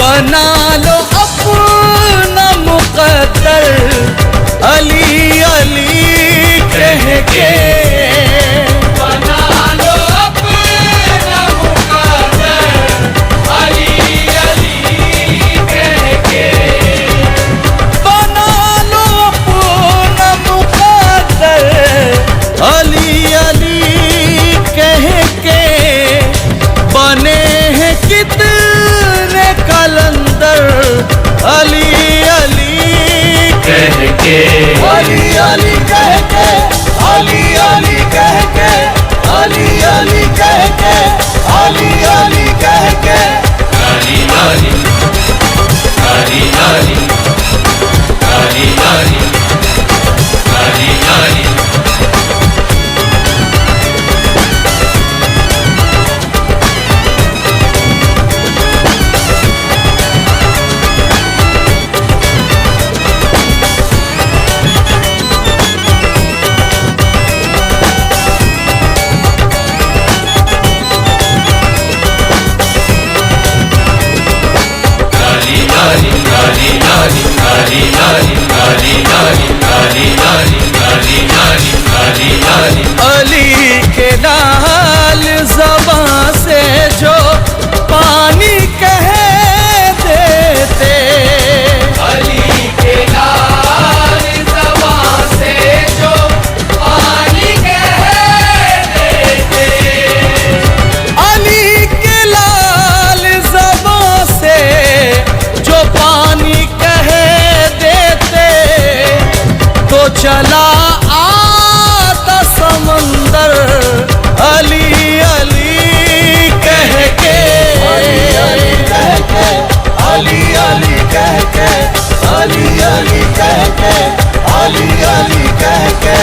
बना लो अपना मुकद्दर अली अली कह के, बना लो अपना मुकद्दर अली अली कह के, बना लो अपना मुकद्दर अली अली कह के। बने हैं कितने कलंदर अली अली कह के, अली अली कह के, अली अली कह के, अली अली कह के, अली अली कह के। अली अली अली अली अली अली अली अली। अली के लाल ज़बां से जो पानी कह देते, अली के लाल ज़बां से जो पानी कह देते, अली के लाल ज़बां से जो पानी कह देते, तो चला आता समंदर अली अली कह के, अली अली कह के, अली अली कह के, अली अली कह के, अली अली कह के।